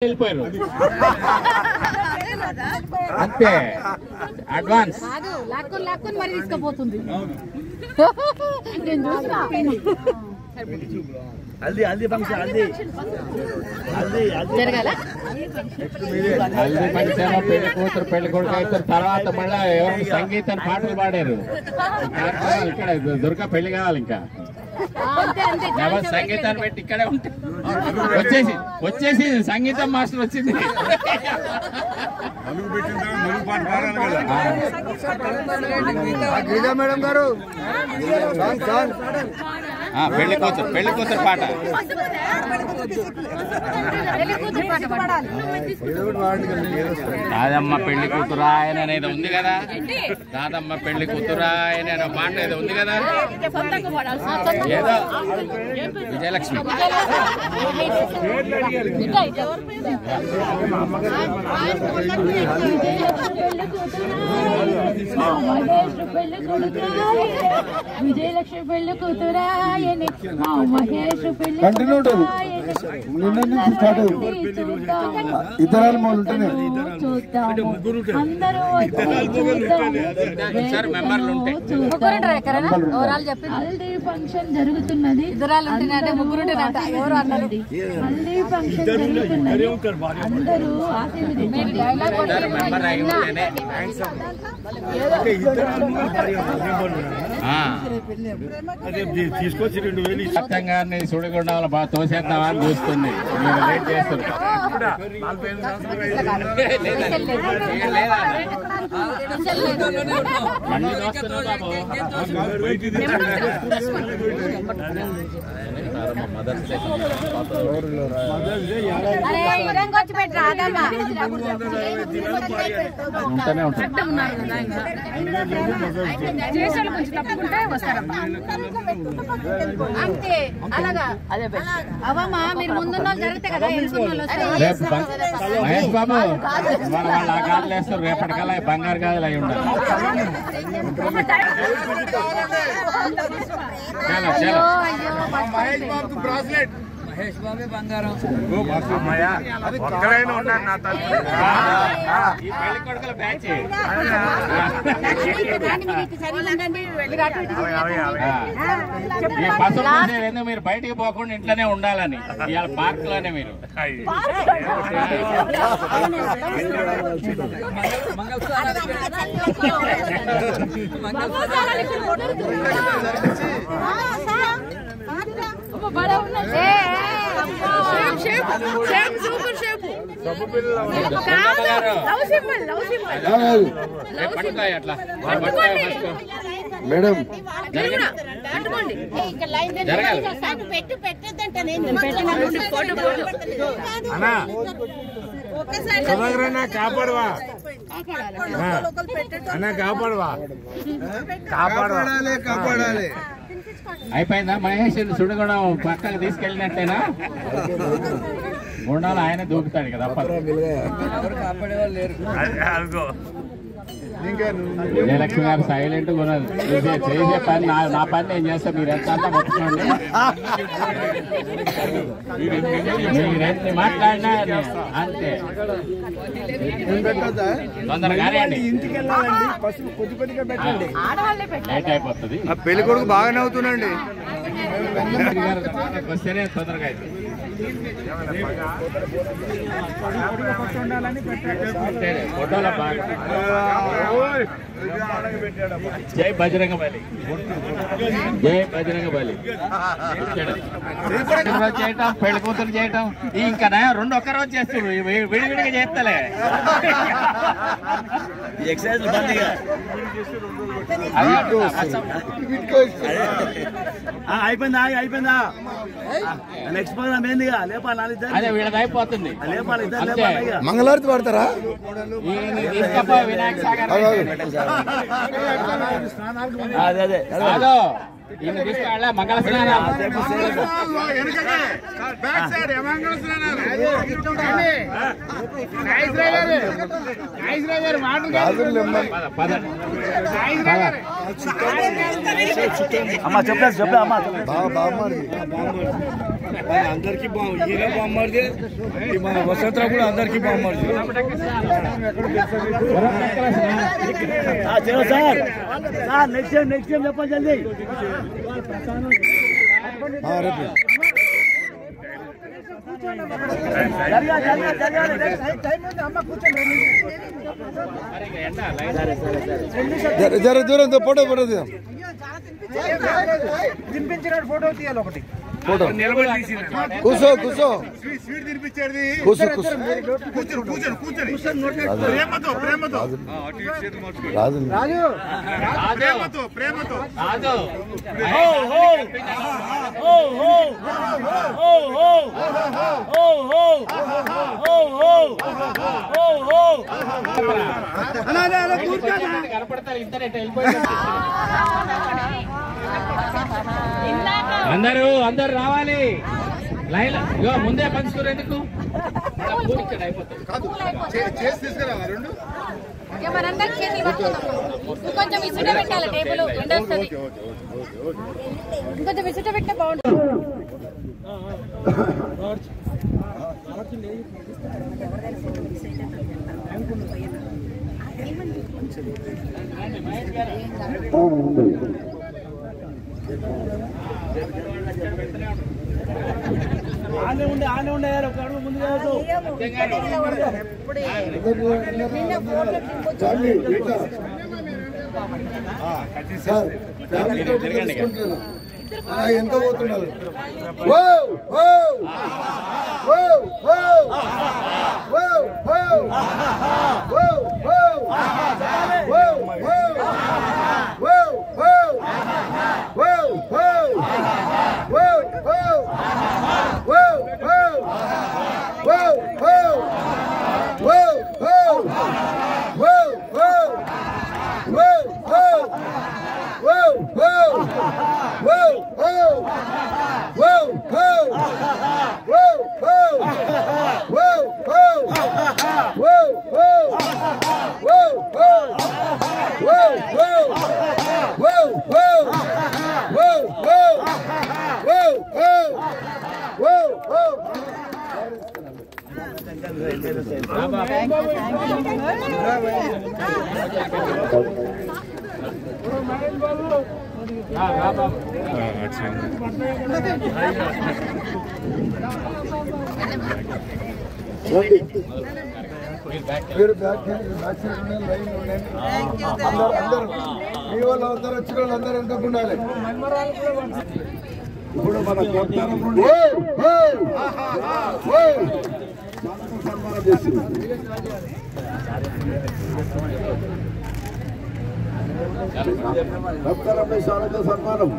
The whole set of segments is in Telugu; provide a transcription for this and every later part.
వెళ్ళిపోయారు అంతే అడ్వాన్స్ లాక్కుని మరి తీసుకుపోతుంది నేను చూసినా హల్దీ ఫంక్షన్ జరగాల హల్దీ ఫంక్షన్ పెళ్లి కూతురు పెళ్లి కొడుకు అవుతారు తర్వాత మళ్ళా ఎవరు సంగీతాన్ని పాటలు పాడారు ఇక్కడ దుర్గా పెళ్లి కావాలి ఇంకా ఎవరు సంగీతాన్ని పెట్టి ఇక్కడే ఉంటే వచ్చేసి సంగీతం మాస్టర్ వచ్చింది మేడం గారు పెళ్లి కూతురు పాట దాదమ్మ పెళ్లి కూతురా ఆయన అనేది ఉంది కదా దాదమ్మ పెళ్లి కూతురా ఆయన పాట ఏదో ఉంది కదా ఏదో విజయలక్ష్మి విజయలక్ష్మి పెళ్లి కూతురాయని మా మహేష్ పెళ్లి ఇతరాలు మొదలుంటేనే హల్దీ ఫంక్షన్ జరుగుతున్నది హల్దీ ఫంక్షన్ జరుగుతున్నది అందరూ తీసుకొచ్చి 2000 సత్యంగాన్ని సుడిగుండాలు బాగా తోసేద్దామని చూస్తుంది మీరు వెయిట్ చేస్తున్నారు ఉంటూనే ఉంటుంది అవమ్మా మీరు ముందున్న జరిగితే కదా మహేష్ బాబు వాళ్ళు ఆ గాజులు వేస్తారు రేపటికల్లా బంగారు గాజులు అయి ఉండాలి మహేష్ బాబే బంగారం ఒక్కడైనా ఉన్నాడు నా తల్లి ఈ పెళ్లి కొడుకుల బ్యాచ్ ఈ పసుపు ఎందుకు మీరు బయటికి పోకుండా ఇంట్లోనే ఉండాలని ఇవాళ పార్క్ లోనే మీరు అట్లా మేడం అన్నా కాపాడవా అన్నా కాపాడవా కాపాడాలి అయిపోయిందా మహేష్ సుడిగుండం పక్కకు తీసుకెళ్ళినట్టేనా గుండాలు ఆయన దూకుతాడు కదా విజయలక్ష్మి గారు సైలెంట్ గా ఉన్నది చేసే పని నా పని నేను చేస్తా మీరు ఎంత అంతా మొత్తుకోండి మీరెంత మాట్లాడినా అంతే తొందరగానే అండి లేట్ అయిపోతుంది పెళ్లి కొడుకు బాగానే అవుతుందండి వస్తేనే తొందరగా అవుతుంది ఫోటోలో బాగా జై బజరంగ బలి జై బజరంగ బలి చేయటం పెళ్లి కూతురు చేయటం ఇంకా రెండు ఒక్క రోజు చేస్తున్నారు విడివిడిగా చేస్తలే అయిపోయిందా నెక్స్ట్ ప్రోగ్రామ్ ఏందిగా లేపాలి అదే వీళ్ళది అయిపోతుంది మంగళారతి పడతారా వినాయక సాగర్ అదే ఈయన తీసుకెళ్ళ మంగళ స్నానం అమ్మా చెప్పలేదు అమ్మా అందరికి హీరో బామ్మర్ది మన వసంతరావు కూడా అందరికి బామ్మర్ది సార్ నెక్స్ట్ టైం చెప్పండి జల్దీ జర దూరం ఫోటో తినిపించిన ఫోటో తీయాలి ఒకటి ఫోటో కూర్చో కూర్చో రాజు కనపడతారు ఇంటర్నెట్ వెళ్ళిపోయింది. అందరూ రావాలి లైన్ ఇగో ముందే పంచుకోరు ఎందుకు ఇంకొంచెం విసుట పెట్టాలి టేబుల్ ఎండ వస్తుంది ఇంకొంచెం విసుట పెట్టే బాగుంటుంది. ఆనే ఉండే ఒక అడుగు ముందు ఎంత పోతున్నారు మీరు బ్యాక్ సైడ్ లైన్ ఉండండి. అందరూ మీ వాళ్ళు అందరూ వచ్చిన వాళ్ళు అందరూ ఎంత ఉండాలి. ఇప్పుడు మన కొట్టారం నుండి సన్మానం చేసింది. డాక్టర్ రమేష్ ఆనంద సన్మానం.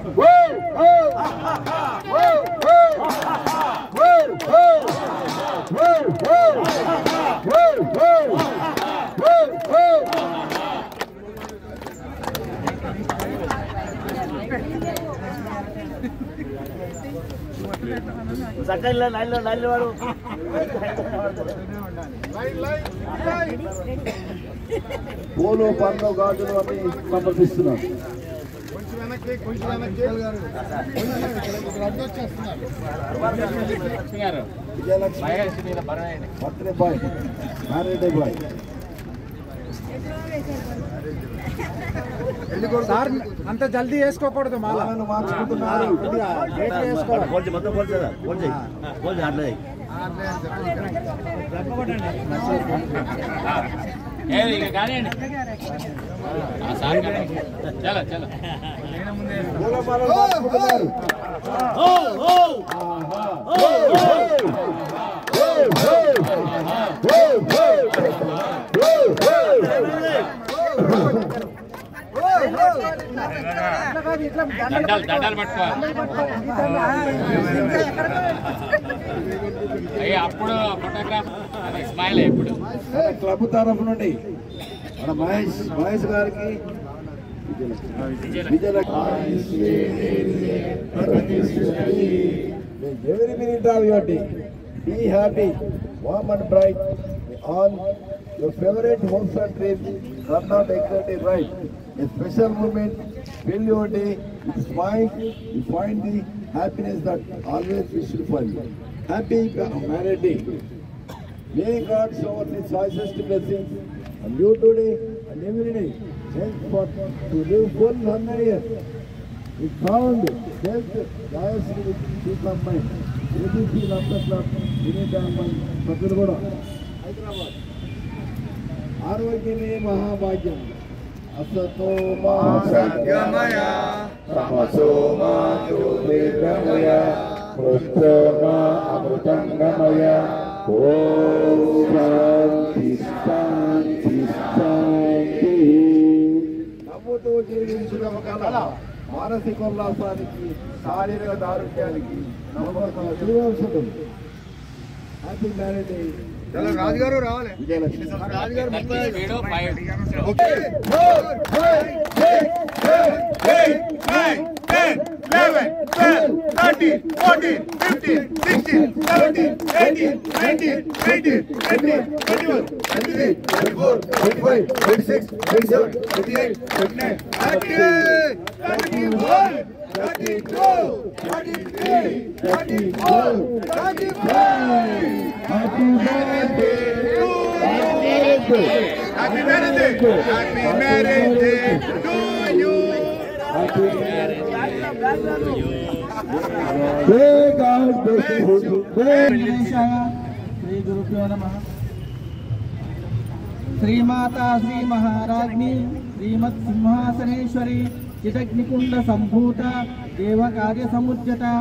సకల్ లైన్ వాడు పూలు పండ్లు గాజులు అన్ని సమర్పిస్తున్నారు. Birthday boy marriage boy sir అంత జల్దీ వేసుకోకూడదు మాలను మార్చుకుంటున్నారు. కానివ్వండి చలో చలో దండాలు పట్టుకోవాలి. అప్పుడు ఫోటోగ్రాఫ్ స్మైల్ ఇప్పుడు క్లబ్ తరఫు నుండి మన మహేష్ గారికి every minute of your day. Be happy, warm and bright. All your favorite hopes and dreams turn out exactly right. A special moment, fill your day with smiles. You find the happiness that always wished for you. Happy married day. May God shower the choicest blessings on you today and every day. Henceforth to live full 100 years. With sound, health, joyously with peace of mind. ABC Laughter Club, Unity and Mind, Patulgoda, Hyderabad. Arvagine Mahabhagyam. Asato ma satyamaya, tamaso ma jyotirgamaya, prasthama amrutangamaya. Om Shanti Shanti Shanti. నవ్వుతూ జీవించిన కళ మానసిక ఉల్లాసానికి శారీరక ఆరోగ్యానికి నమ్మకం శ్రీవంశం. Happy marriage day. రాజుగారు రావాలి. రాజుగారు 30, 40, 50, 60, 70, 80, 90, 91, 92, 93, 94, 95, 96, 97, 98, 99, 100. Happy marriage day. Happy marriage day to you. Happy marriage day. May God bless you. Shri गुरुभ्यो नमः. श्रीमाता श्री महाराज्ञी श्रीमत् सिंहासनेश्वरी चिदग्निकुंड संभूत देव कार्य समुज्जता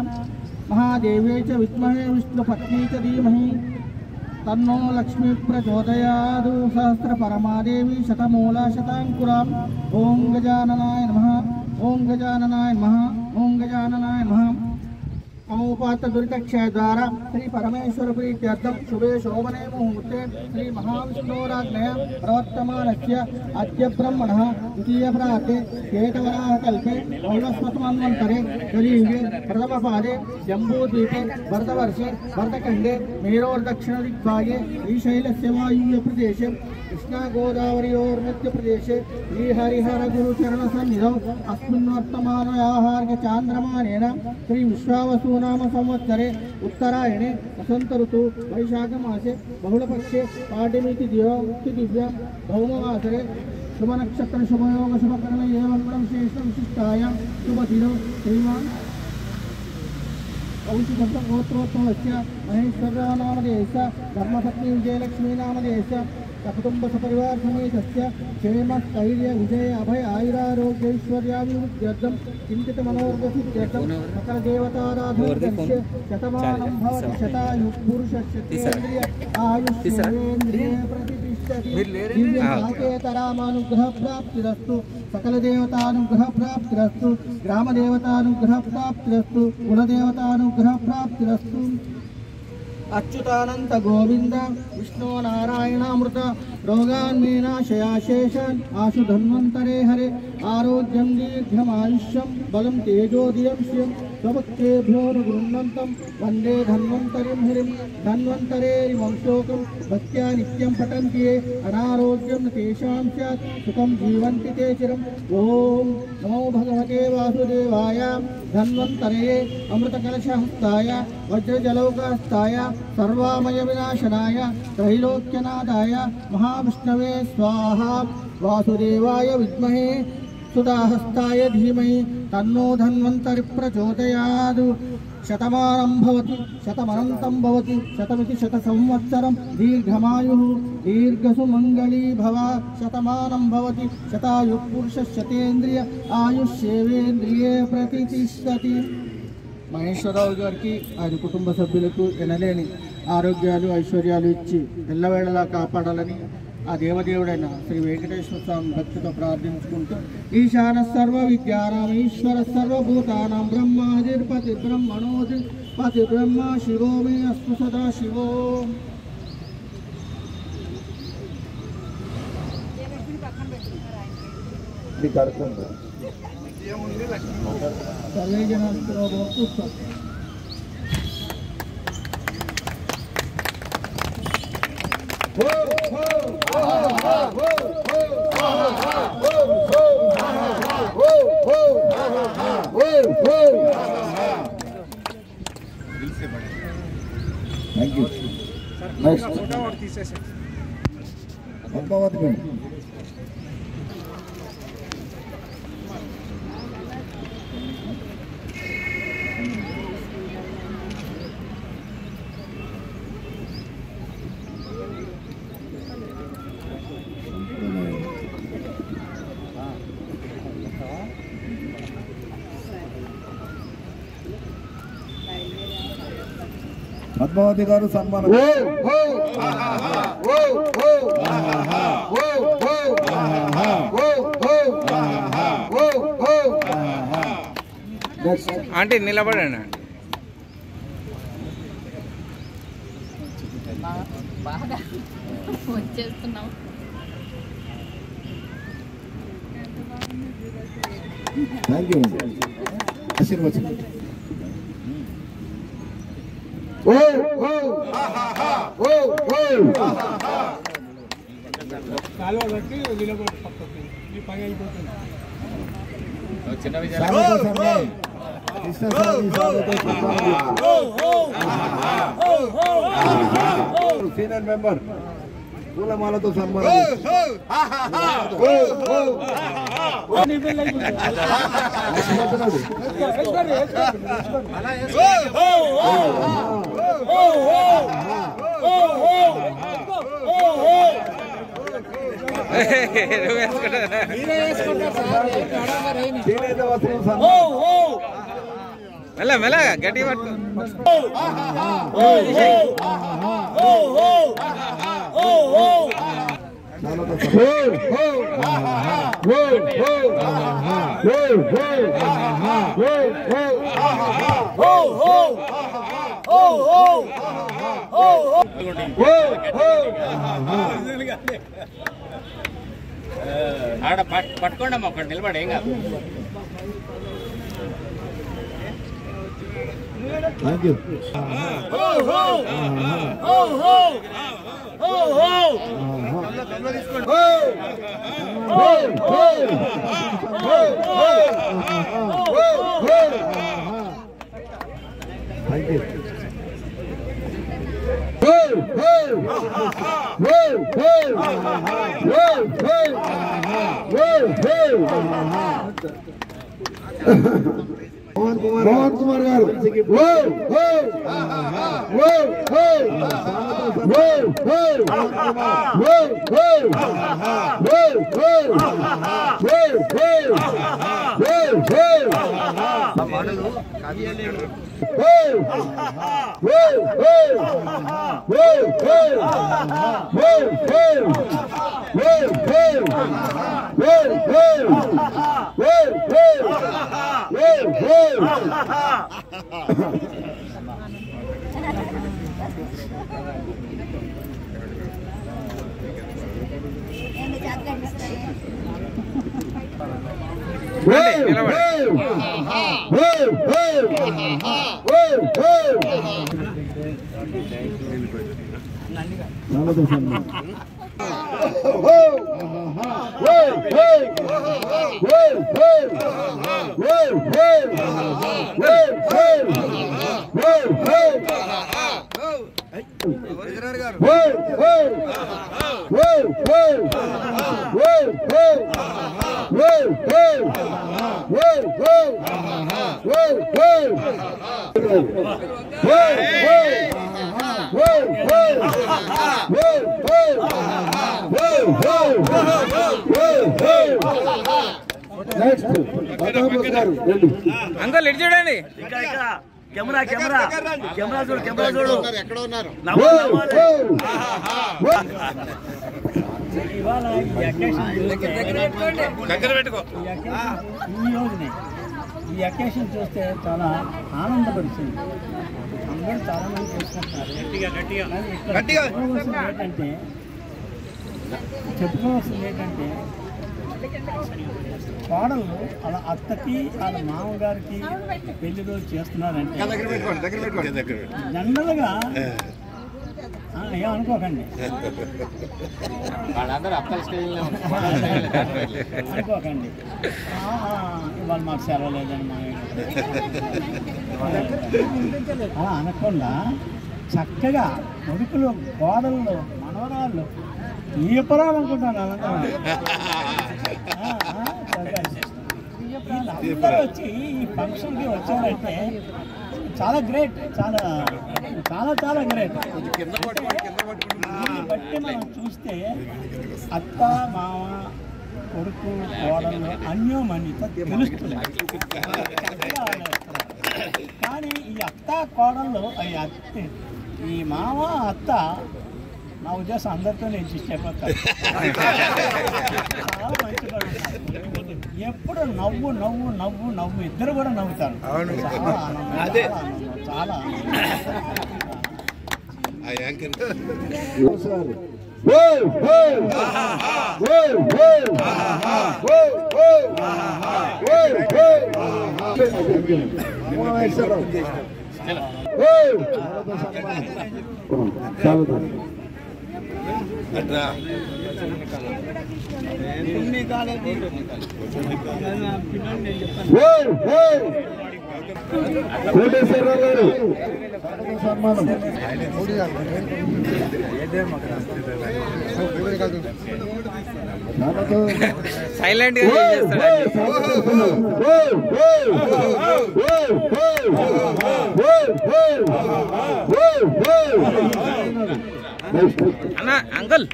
महादेवे च विद्महे विष्णुपत्नी च धीमहि तन्नो लक्ष्मी प्रचोदयात्. सहस्र परमादेवी शतमूला शतांकुराम्. ओं गजाननाय नमः. ओं गजाननाय नमः. ओं गजाननाय नमः. अमोपात दुर्गक्षय द्वारा श्री परमेश्वर प्रीत्यर्थम शुभे शोभने मुहूर्ते श्री महाविष्णोराज्ञया प्रवर्तमानस्य अद्य ब्रह्मणः द्वितीय प्राते केतवराह कल्पे बहुलस्मन्वन्तरे कलियुगे प्रथमपादे जम्बूद्वीपे भरतवर्षे भरतखण्डे मेरोर्दक्षिणदिग्भागे श्रीशैलस्य वायुव्य प्रदेशे कृष्णा गोदावरीयोर्मध्य प्रदेशे श्रीहरिहर गुरुचरणसन्निधौ अस्मिन् वर्तमानयाहार्य चान्द्रमानेन श्री विश्वावसु नाम संवत्सरे उत्तरायणे वसंत ऋतु वैशाख मासे बहुलपक्षे पाड्यमिति दिव्य भौमवासरे शुभ नक्षत्र शुभयोग शुभकर्ण एवं विशेष विशिष्टायां शुभदिनो श्रीमान औषधं गोत्रोत्तमस्य महेश्वरराव नामधेयस्य धर्मपत्नी विजयलक्ष्मी नामधेयस्य कुटुंब सपरिवार समेतस्य क्षेम स्थैर्य विजय अभय आयुरारोग्यैश्वर्याभिवृद्ध्यर्थं चिन्तित मनोरथसिद्ध्यर्थं सकल देवताराधनस्य शतमानं भवति शतायुः पुरुषस्य आयुष्येन्द्रिये प्रतिष्ठति दिव्यसाकेतरामानुग्रह प्राप्तिरस्तु सकल देवतानुग्रह प्राप्तिरस्तु ग्राम देवतानुग्रह प्राप्तिरस्तु कुलदेवतानुग्रह प्राप्तिरस्तु. अच्युतानंत गोविंद विष्णु नारायणामृत रोगान्मेनाशयाशेषान् आशु धन्वन्तरे हरे आरोग्यं दीर्घमायुष्यं बलं तेजोधियं श्रियं स्वभक्तेभ्यो गृह्णन्तं वन्दे धन्वन्तरिं हरिं धन्वन्तरेरिमं शोकं भक्त्या नित्यं पठन्ति ये अनारोग्यं न तेषां स्यात् सुखं जीवन्ति ते चिरम्. ॐ नमो भगवते वासुदेवाय धन्वन्तरे अमृतकलशहस्ताय वज्रजलौकहस्ताय सर्वामय विनाशनाय त्रैलोक्यनादाय महाविष्णवे स्वाहा. वासुदेवाय विद्महे सुधाहस्ताय धीमहि तन्नो धन्वन्तरि प्रचोदयात्. शतमानं भवति शतमनन्तं भवति शतमिति शतसंवत्सरं दीर्घमायुः दीर्घसुमङ्गली भव. शतमानं भवति शतायुः पुरुषशतेन्द्रिय आयुष्येवेन्द्रिये प्रतिष्ठति. మహేశ్వరరావు గారికి ఆయన కుటుంబ సభ్యులకు ఎనలేని ఆరోగ్యాలు ఐశ్వర్యాలు ఇచ్చి ఎల్లవేళలా కాపాడాలని ఆ దేవదేవుడైన శ్రీ వెంకటేశ్వర స్వామి భక్తితో ప్రార్థించుకుంటూ ఈశాన సర్వ విద్యానాం ఈశ్వర సర్వభూతానాం బ్రహ్మాదిర్పతి బ్రహ్మణోధిపతి బ్రహ్మ శివో మే అస్తు సదా శివో. సర్వే జనా సుఖినో భవంతు. Next Padmavati madam. పద్మావతి గారు సన్మానం. అంటే నిలబడండి. బాగా వచ్చేస్తున్నాం. Thank you. ఆశీర్వచనం. చిన్న విజయ సీనియర్ మెంబర్ పూలమాలతో సన్మానం. మెల్ల మెల్ల గట్టి పట్టు. ఆడ పట్టుకోండి అమ్మ, ఒకటి నిలబడి ఏం కాదు. Thank you. మోహన్ కుమార్ గారు అంకల్ ఇటు చూడండి. కెమెరా కెమెరా కెమెరా చూడు, కెమెరా చూడు. ఎక్కడ ఉన్నారు? దగ్గర పెట్టుకో. ఈ అకేషన్ చూస్తే చాలా ఆనందపడుతుంది. అందరూ చాలా మంది చేసుకుంటున్నారు. చెప్పుకోవాల్సింది ఏంటంటే కోడలు అలా అత్తకి వాళ్ళ మామగారికి పెళ్లి రోజు చేస్తున్నారంటే జనరల్గా ఏమనుకోకండి, వాళ్ళందరూ అత్తల స్టైల్లో అనుకోకండి ఇవాళ మాకు సెలవు లేదని మా అలా అనకుండా చక్కగా కొడుకులు కోడళ్ళు మనవరాళ్ళు తీపరాలనుకుంటాను అనంతరం వీళ్ళందరూ వచ్చి ఈ ఫంక్షన్కి వచ్చారంటే చాలా గ్రేట్, చాలా చాలా చాలా గ్రేట్. దీన్ని బట్టి మనం చూస్తే అత్త మామ కొడుకు కోడలు అన్యోమన్యత తెలుస్తుంది. కానీ ఈ అత్త కోడళ్ళు ఈ మామ అత్త నా ఉద్దేశం అందరితో నేను ఇష్టపడతాను. చాలా మంచిగా ఎప్పుడు నవ్వు నవ్వు నవ్వు నవ్వు ఇద్దరు కూడా నవ్వుతారు. చాలా ఆనందం, చాలా సైలెంట్ గా అన్న uncle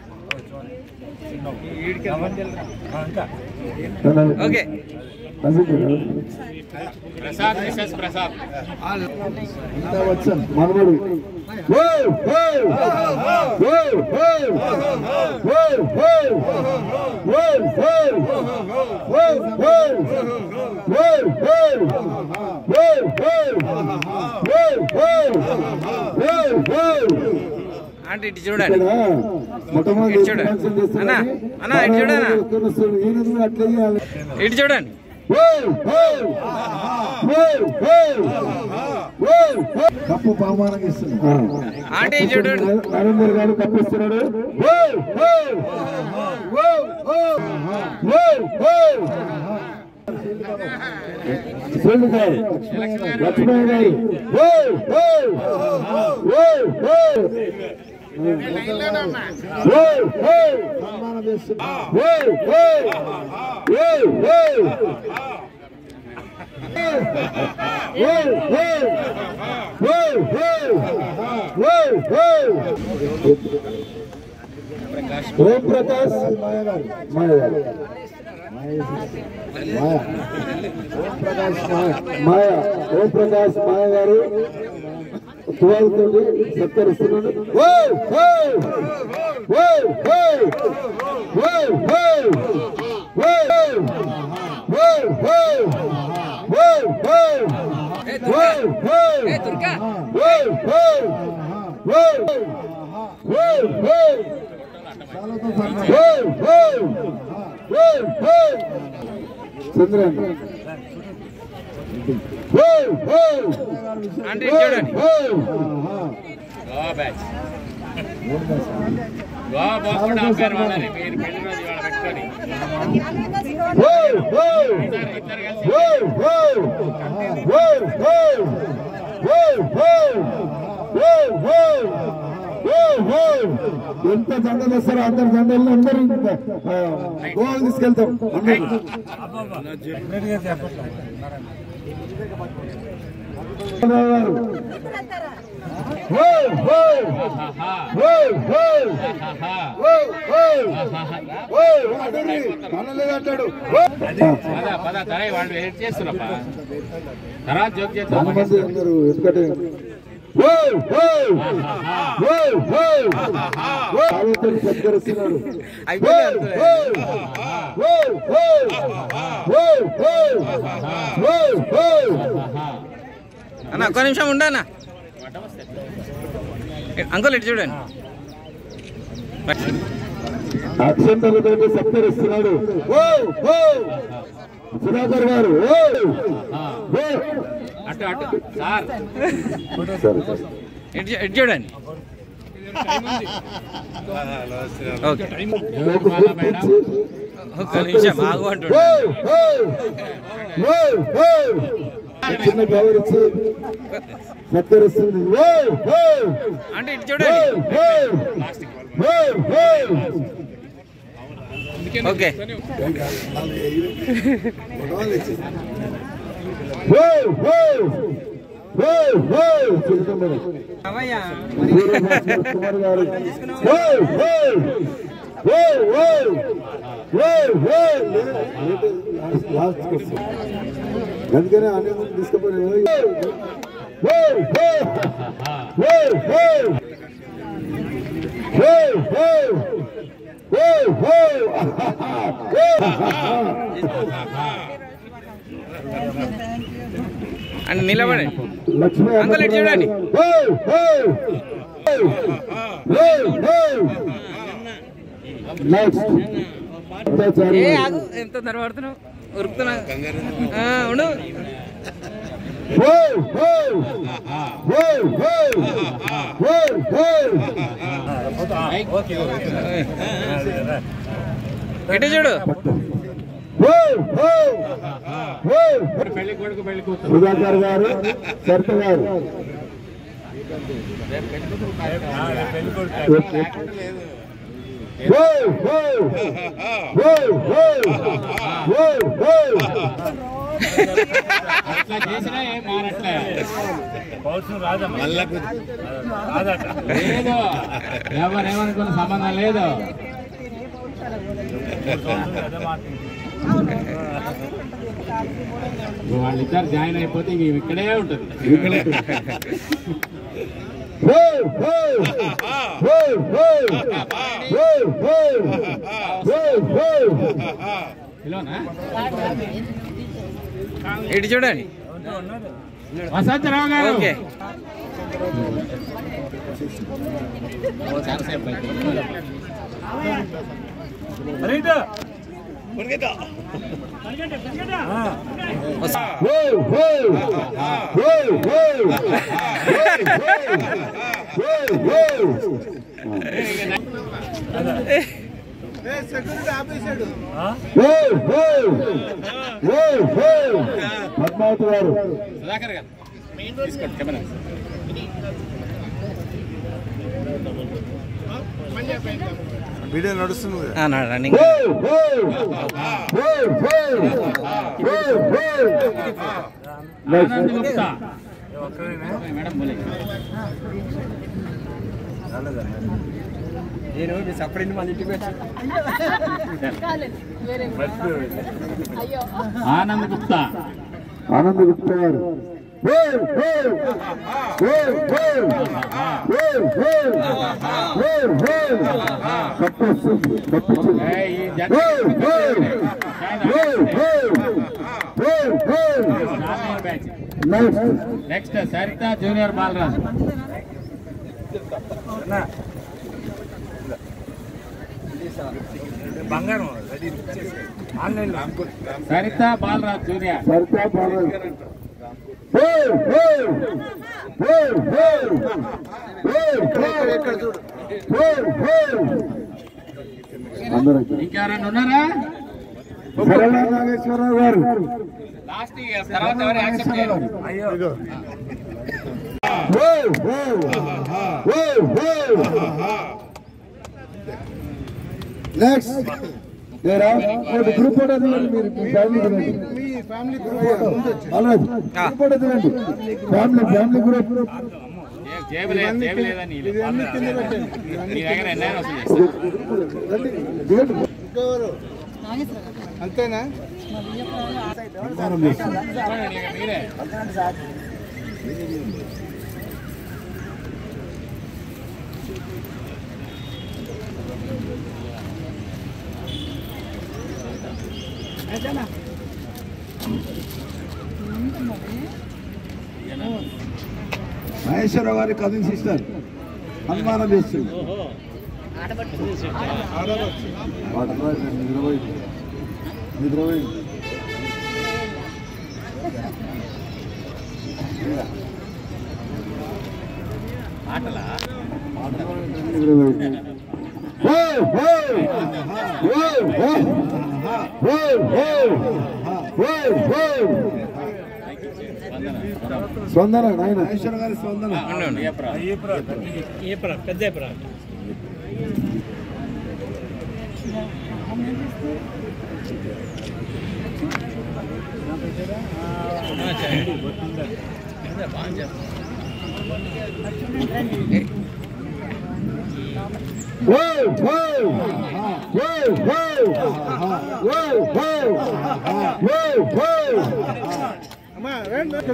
okay Prasad Mrs Prasad మనవడు అంటే ఇటు చూడండి, ఇటు చూడండి అన్న అన్న ఇటు చూడన్నా, ఇటు చూడండి. కప్పు బహుమానం ఇస్తున్నాడు. అంటే చూడండి నరేంద్ర గారు కప్పిస్తున్నాడు. లక్ష్మణ గారు సన్మానం ఓం ప్రకాష్ మాయ గారు తువాలతోటి సత్కరిస్తున్నాడు. చంద్రన్ అంటే చూడండి గోవా బ్యాచ్ గోవా పోకుండా అబ్బాయి వాళ్ళని మీరు పెళ్లి రోజు ఇవాళ పెట్టుకొని ఎంత జెండలు వస్తారో అందరు జెండలు అందరూ గోవాలు తీసుకెళ్తాం. అంటాడు పద తరై వాళ్ళు వెయిట్ చేస్తున్నా తర్వాత జోక్ చేస్తాం. అందరూ ఎందుకంటే సత్కరిస్తున్నాడు. అన్న ఒక్క నిమిషం ఉండన్నా అంకుల్ ఇటు చూడండి. అక్షంతలతో సత్కరిస్తున్నాడు సుధాకర్ గారు. అటు అటు సార్ ఇటు చూడండి. ఓకే ఒక్క నిమిషం ఆగు అంటున్నాడు. చిన్న గౌరవించి సత్కరిస్తుంది. అంటే ఇటు చూడండి. ఓకే కుమార్ గారు అందుకనే అనే తీసుకుపోయి అండ్ నిలబడి లక్ష్మీ అంకుల్ ఇటు చూడండి. ఏ ఆగు, ఎంత తరవాడుతున్నావు ఉరుకుతున్నా ఉండు. ఇటు చూడు. పెళ్లి కొడుకు పెళ్లి కూతురు సుధాకర్ గారు, సరిత గారు అట్లా చేసినా ఏం మారట్లే. లేదు, ఎవరేమనుకున్న సంబంధం లేదు. వాళ్ళిద్దరు జాయిన్ అయిపోతే ఇంక ఇక్కడే ఉంటుంది. ఇటు చూడండి. వసంతరావు గారు. ఓకే చాలాసేపు అయితే. పద్మావతి గారు, సుధాకర్ గారు తీసుకోండి కెమెరా. వీడియో నడుస్తుంది. రన్నింగ్. ఆనంద్ గుప్తా మేడం బోలే. నేను సపరేట్ మన ఇంటికి అయ్యో ఆనంద్ గుప్తా. ఆనంద్ గుప్తా గారు, నెక్స్ట్ సరిత జూనియర్ బాలరాజ్. బంగారం ఆన్లైన్ సరిత బాలరాజ్ జూనియర్. సరిత బాలరాజ్. ఇంకెవరైనా ఉన్నారా? సరళ నాగేశ్వరరావు గారు, లాస్ట్ తర్వాత ఎవరు యాక్సెప్ట్ చేయరు. నెక్స్ట్ గ్రూప్ ఫోటో దిగండి. మీరు మీ ఫ్యామిలీ గ్రూప్ ఫోటో దిగండి. Family group. జేబు లేదని నీ దగ్గర ఎన్నైనా వస్తుంది. అంతేనా? మీరే మహేశ్వరరావు గారి కజిన్ సిస్టర్ సన్మానం చేస్తుంది. నిద్రపోయి స్పందన నాయన నాగేశ్వర గారి స్పందన పెద్ద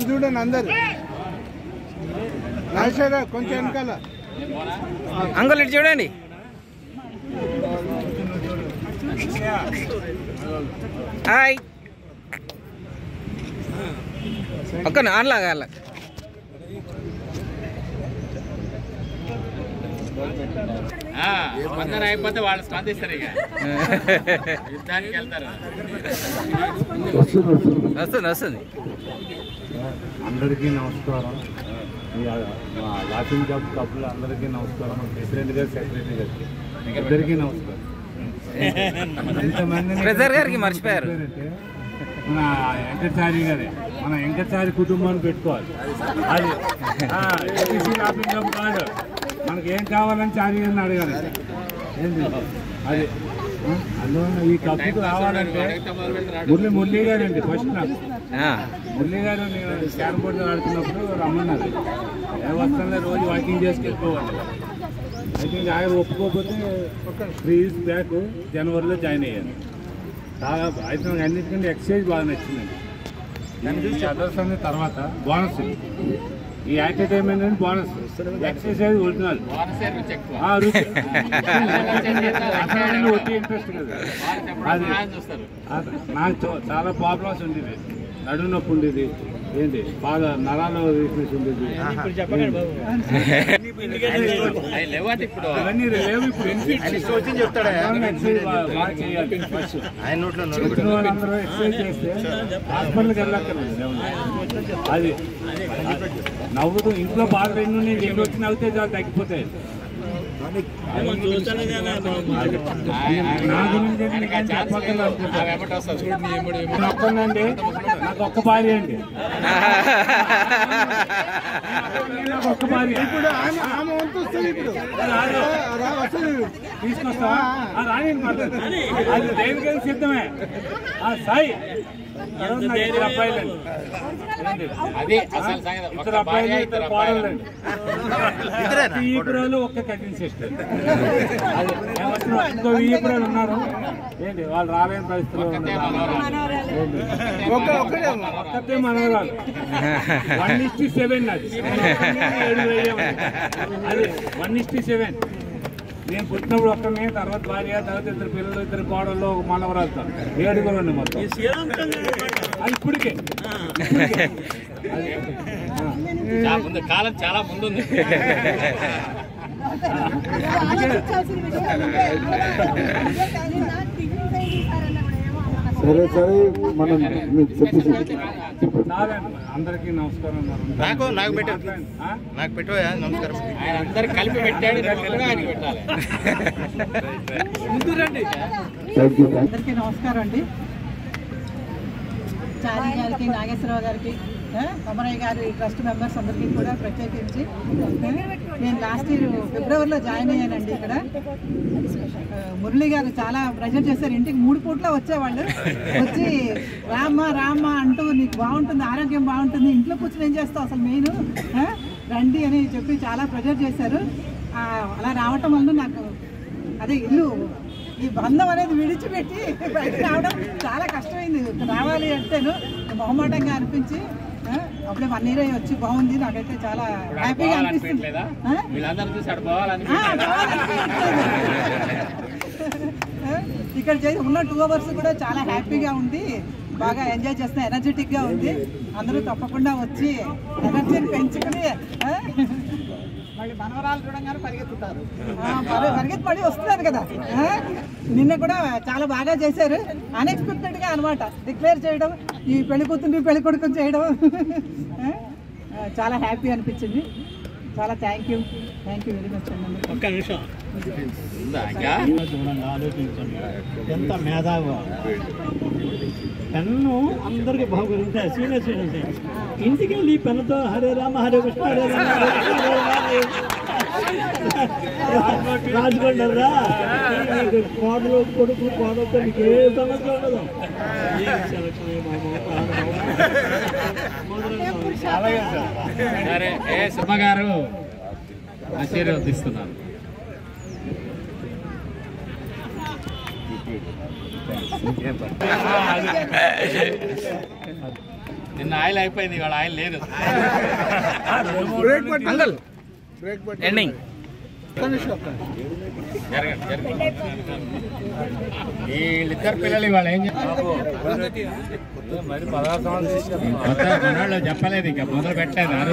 చూడండి అందరు నాగేశ్వర కొంచెం వెనకాల అంకుల్ ఇటు చూడండి. హాయ్ ఒక్క ఆన్లాగా అలా స్పందన అయిపోతే వాళ్ళు స్పందిస్తారు ఇక యుద్ధానికి వెళ్తారు. వస్తుంది. అందరికీ నమస్కారం. లాఫింగ్ క్లబ్ కప్పులు అందరికీ నమస్కారం. ప్రెసిడెంట్ గారు, సెక్రటరీ గారికి ఇద్దరికీ నమస్కారం. ట్రెజర్ గారికి మర్చిపోయారు. మన వెంకటాచారి గారే, మన వెంకటాచారి కుటుంబాన్ని పెట్టుకోవాలి. అది లాఫింగ్ క్లబ్ కాదు, మనకి ఏం కావాలని చారి గారిని అడగాలి. ఏంటి అది అందువల్ల ఈ కప్పుకు రావాలంటే మురళీ గారు అండి ఫస్ట్. నాకు మురళీ గారు నేను క్యారమ్ బోర్డు ఆడుతున్నప్పుడు రమ్మన్నారు. వస్తానే రోజు వాకింగ్ చేసుకెళ్ళిపోవాలి. అయితే ఆయన ఒప్పుకోకపోతే 3 years బ్యాక్ జనవరిలో జాయిన్ అయ్యాను. అయితే నాకు అన్నిటికంటే ఎక్సైజ్ బాగా నచ్చిందండి. అదర్స్ అనే తర్వాత బోనస్, ఈ ఎంటర్టైన్మెంట్ అని బోనస్, ఎక్సర్సైజ్ ఒరిజినల్ ఒట్టి ఇంట్రెస్ట్ కదా. అది నాకు చాలా ప్రాబ్లమ్స్ ఉండేది. నడుము నొప్పి ఉండేది, ఏంటి బాగా నరాల వీక్నెస్ ఉండేది. అవన్నీ లేవు. ఇప్పుడు వాళ్ళందరూ ఎక్సర్సైజ్ చేస్తే హాస్పిటల్కి వెళ్ళక్కర్లేదు. అది నవ్వుతూ ఇంట్లో బాధ నేను ఎన్ని వచ్చి నవ్వుతే చాలా తగ్గిపోతాయి. నా గురించి చెప్పకండి, నాకు ఒక్క భార్య అండి. నాకు ఒక్క భార్య. తీసుకొస్తావా? రాని అది దేనికైనా సిద్ధమే. సాయి ఇద్దరు అబ్బాయిలండి, ఇద్దరు అబ్బాయిలు, ఇద్దరు కోడళ్ళండి. ఈపురాలు ఒక్క కజిన్ సిస్టర్. ఇంకో ఈపురాలు ఉన్నారు. ఏంటి వాళ్ళు రాలేని పరిస్థితుల్లో ఒక్కతే మనవరాలు. 1:7 అది 1:7. నేను పుట్టినప్పుడు ఒక్కనే, తర్వాత భార్య, తర్వాత ఇద్దరు పిల్లలు, ఇద్దరు కోడళ్ళు, ఒక మనవరాలతో 7 అండి మొత్తం. ఇప్పటికే కాలం చాలా ముందుంది. సరే సరే మనం అందరికీ నమస్కారం. నాకు పెట్టు నమస్కారం. ఆయన అందరికి కలిపి పెట్టాడు, ఆయనకి పెట్టాలి. అందరికీ నమస్కారం అండి. చారి గారికి, నాగేశ్వరరావు గారికి, కొమరయ్య గారి ట్రస్ట్ మెంబర్స్ అందరికీ కూడా ప్రత్యేకించి, నేను లాస్ట్ ఇయర్ ఫిబ్రవరిలో జాయిన్ అయ్యానండి. ఇక్కడ మురళి గారు చాలా ప్రెజర్ చేశారు. ఇంటికి 3 పూట్ల వచ్చేవాళ్ళు. వచ్చి రామ్మా అంటూ నీకు బాగుంటుంది, ఆరోగ్యం బాగుంటుంది, ఇంట్లో కూర్చొని ఏం చేస్తావు అసలు మెయిన్ రండి అని చెప్పి చాలా ప్రెజర్ చేశారు. అలా రావటం వల్ల నాకు అదే ఇల్లు ఈ బంధం అనేది విడిచిపెట్టి బయటకు రావడం చాలా కష్టమైంది. రావాలి అంటేను మొహమాటంగా అనిపించి అప్పుడే 1 year వచ్చి బాగుంది. నాకైతే చాలా హ్యాపీగా అనిపిస్తుంది. ఇక్కడ ఉన్న 2 hours కూడా చాలా హ్యాపీగా ఉంది. బాగా ఎంజాయ్ చేస్తున్నా, ఎనర్జెటిక్గా ఉంది. అందరూ తప్పకుండా వచ్చి ఎనర్జీని పెంచుకుని మళ్ళీ మనవరాలు చూడంగానే పరిగెత్తుతారు. పరిగెత్తి పడి వస్తున్నారు కదా. నిన్న కూడా చాలా బాగా చేశారు. అన్ఎక్స్పెక్టెడ్గా అనమాట డిక్లేర్ చేయడం, ఈ పెళ్లి కూతుర్ని పెళ్లి కొడుకుని చేయడం చాలా హ్యాపీ అనిపించింది. చాలా థ్యాంక్ యూ వెరీ మచ్ అండి. ఒక్క నిమిషం ఉందా ఇంకా? చూడండి, ఆలోచించండి ఎంత మేధావి. పెన్ను అందరికి బాగుంటే సీనియర్ సిటిజన్స్ ఇంటికి వెళ్ళి పెన్నుతో హరే రామ హరే కృష్ణ హరే రామ రాజుకుంటారా? కోడలు కొడుకు కోడలతో మీకు ఏ సమస్య ఉండదు. సరే, సుమ గారు ఆశీర్వదిస్తున్నారు. నిన్న ఆయిల్ అయిపోయింది, ఇవాళ ఆయిల్ లేదు. ఎండింగ్ వీళ్ళిద్దరు పిల్లలు ఇవాళ ఏం చెప్పారు? చెప్పలేదు, ఇంకా మొదలు పెట్టలేదు.